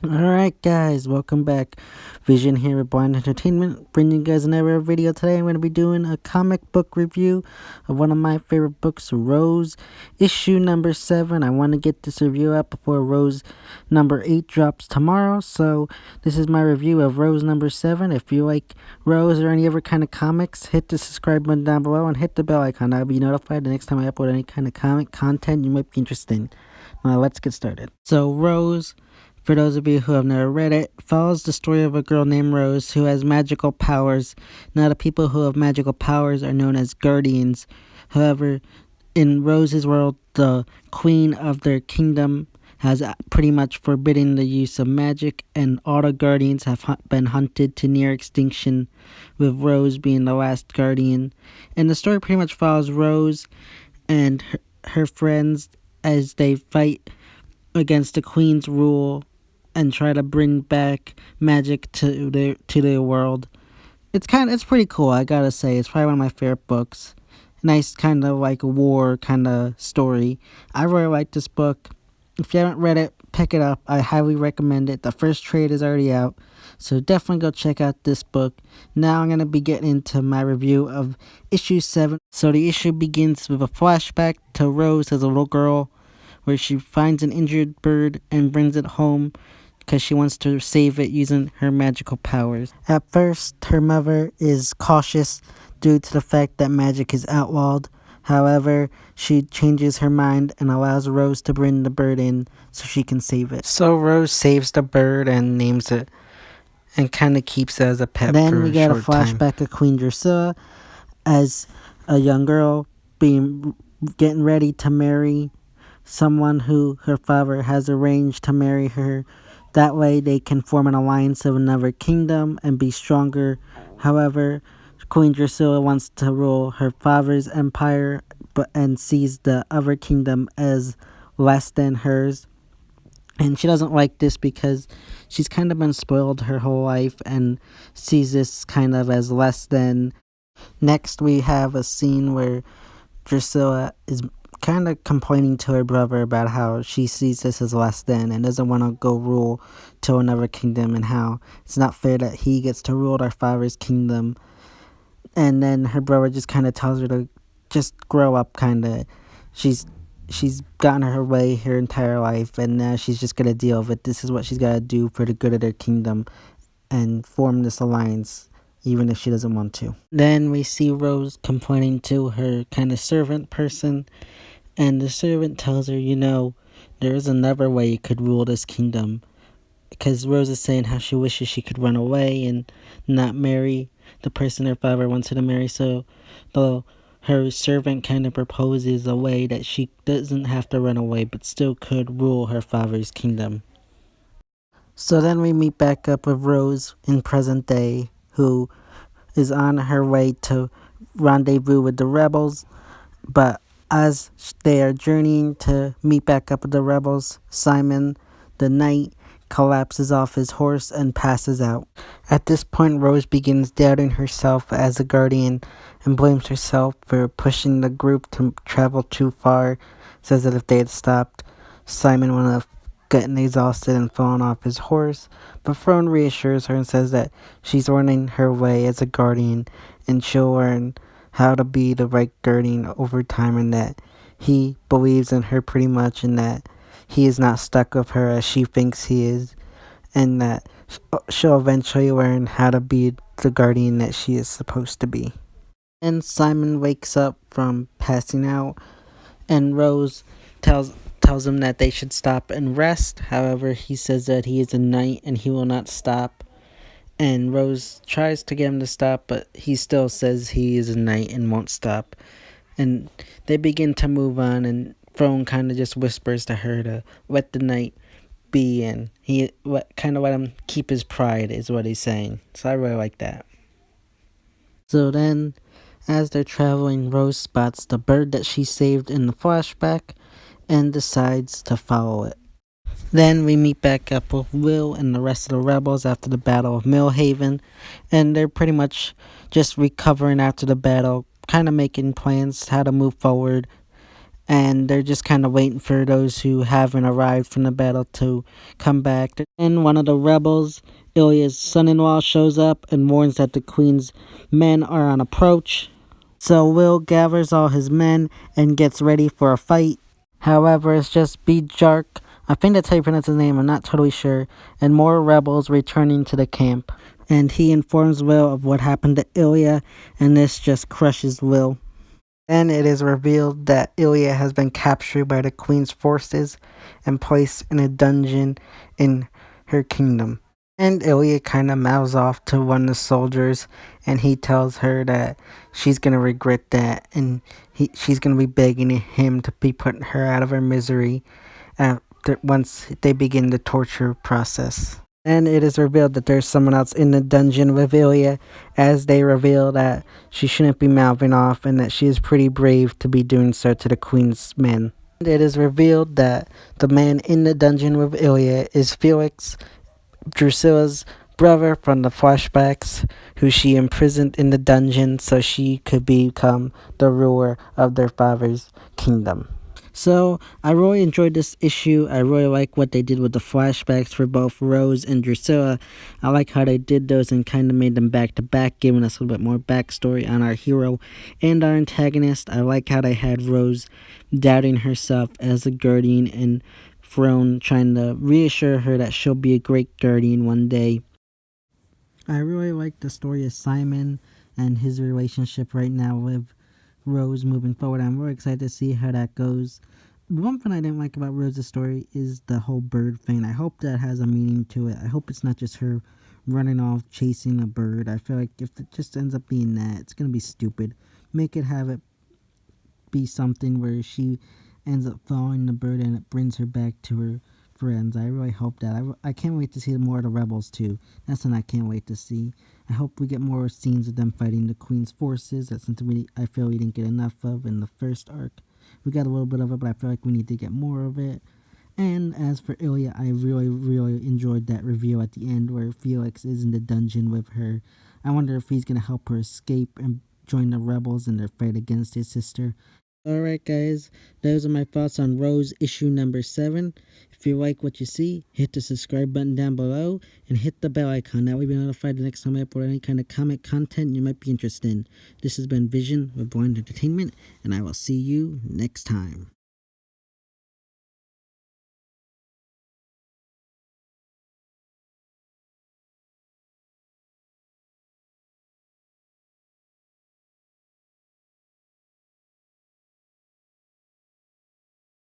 Alright guys, welcome back. Vision here with Blind Entertainment, bringing you guys another video. Today I'm going to be doing a comic book review of one of my favorite books, Rose, issue number 7. I want to get this review out before Rose number 8 drops tomorrow, so this is my review of Rose number 7. If you like Rose or any other kind of comics, hit the subscribe button down below and hit the bell icon. I'll be notified the next time I upload any kind of comic content you might be interested in. Now let's get started. So Rose, for those of you who have never read it, follows the story of a girl named Rose who has magical powers. Now, the people who have magical powers are known as guardians. However, in Rose's world, the queen of their kingdom has pretty much forbidden the use of magic, and all the guardians have been hunted to near extinction, with Rose being the last guardian. And the story pretty much follows Rose and her friends as they fight against the queen's rule and try to bring back magic to their world. It's pretty cool, I gotta say. It's probably one of my favorite books. Nice kind of like war kind of story. I really like this book. If you haven't read it, pick it up. I highly recommend it. The first trade is already out, so definitely go check out this book. Now I'm gonna be getting into my review of issue 7. So the issue begins with a flashback to Rose as a little girl, where she finds an injured bird and brings it home because she wants to save it using her magical powers. At first, her mother is cautious due to the fact that magic is outlawed. However, she changes her mind and allows Rose to bring the bird in so she can save it. So Rose saves the bird and names it and kind of keeps it as a pet. Then we get a flashback of Queen Drusilla as a young girl getting ready to marry someone who her father has arranged to marry her. That way they can form an alliance of another kingdom and be stronger. However, Queen Drusilla wants to rule her father's empire and sees the other kingdom as less than hers. And she doesn't like this because she's kind of been spoiled her whole life and sees this kind of as less than. Next, we have a scene where Drusilla is kind of complaining to her brother about how she sees this as less than and doesn't want to go rule to another kingdom, and how it's not fair that he gets to rule their father's kingdom. And then her brother just kind of tells her to just grow up, kind of. She's gotten her way her entire life, and now she's just going to deal with it. This is what she's got to do for the good of their kingdom and form this alliance, even if she doesn't want to. Then we see Rose complaining to her kind of servant person, and the servant tells her, there is another way you could rule this kingdom. Because Rose is saying how she wishes she could run away and not marry the person her father wants her to marry. So her servant kind of proposes a way that she doesn't have to run away, but still could rule her father's kingdom. So then we meet back up with Rose in present day, who is on her way to rendezvous with the rebels. But as they are journeying to meet back up with the rebels, Simon, the knight, collapses off his horse and passes out. At this point, Rose begins doubting herself as a guardian and blames herself for pushing the group to travel too far. Says that if they had stopped, Simon would have gotten exhausted and fallen off his horse. But Frone reassures her and says that she's learning her way as a guardian, and she'll learn how to be the right guardian over time, and that he believes in her pretty much, and that he is not stuck with her as she thinks he is, and that she'll eventually learn how to be the guardian that she is supposed to be. And Simon wakes up from passing out, and Rose tells him that they should stop and rest. However, he says that he is a knight and he will not stop. And Rose tries to get him to stop, but he still says he is a knight and won't stop. And they begin to move on, and Frone kind of just whispers to her to let the knight be, and he kind of let him keep his pride, is what he's saying. So I really like that. So then, as they're traveling, Rose spots the bird that she saved in the flashback and decides to follow it. Then we meet back up with Will and the rest of the rebels after the Battle of Millhaven, and they're pretty much just recovering after the battle, kind of making plans how to move forward. and they're just kind of waiting for those who haven't arrived from the battle to come back. And one of the rebels, Ilya's son-in-law, shows up and warns that the queen's men are on approach. So Will gathers all his men and gets ready for a fight. However, it's just Bjark, I think that's how you pronounce his name, I'm not totally sure, and more rebels returning to the camp. And he informs Will of what happened to Ilya, and this just crushes Will. Then it is revealed that Ilya has been captured by the queen's forces and placed in a dungeon in her kingdom. And Ilya kind of mouths off to one of the soldiers, and he tells her that she's going to regret that, and she's going to be begging him to be putting her out of her misery once they begin the torture process. And it is revealed that there's someone else in the dungeon with Ilya, as they reveal that she shouldn't be mouthing off and that she is pretty brave to be doing so to the queen's men. And it is revealed that the man in the dungeon with Ilya is Felix, Drusilla's brother from the flashbacks, who she imprisoned in the dungeon so she could become the ruler of their father's kingdom. So, I really enjoyed this issue. I really like what they did with the flashbacks for both Rose and Drusilla. I like how they did those and kind of made them back to back, giving us a little bit more backstory on our hero and our antagonist. I like how they had Rose doubting herself as a guardian and Throne trying to reassure her that she'll be a great guardian one day. I really like the story of Simon and his relationship right now with Rose moving forward. I'm really excited to see how that goes. One thing I didn't like about Rose's story is the whole bird thing. I hope that has a meaning to it. I hope it's not just her running off chasing a bird. I feel like if it just ends up being that, it's going to be stupid. Make it have it be something where she ends up following the bird and it brings her back to her friends. I really hope that. I can't wait to see more of the rebels too. That's what I can't wait to see. I hope we get more scenes of them fighting the queen's forces. That's something I feel we didn't get enough of in the first arc. We got a little bit of it, but I feel like we need to get more of it. And as for Ilya, I really enjoyed that reveal at the end where Felix is in the dungeon with her. I wonder if he's going to help her escape and join the rebels in their fight against his sister. Alright guys, those are my thoughts on Rose issue number 7. If you like what you see, hit the subscribe button down below and hit the bell icon. That way you'll be notified the next time I upload any kind of comic content you might be interested in. This has been Vision with Blind Entertainment, and I will see you next time.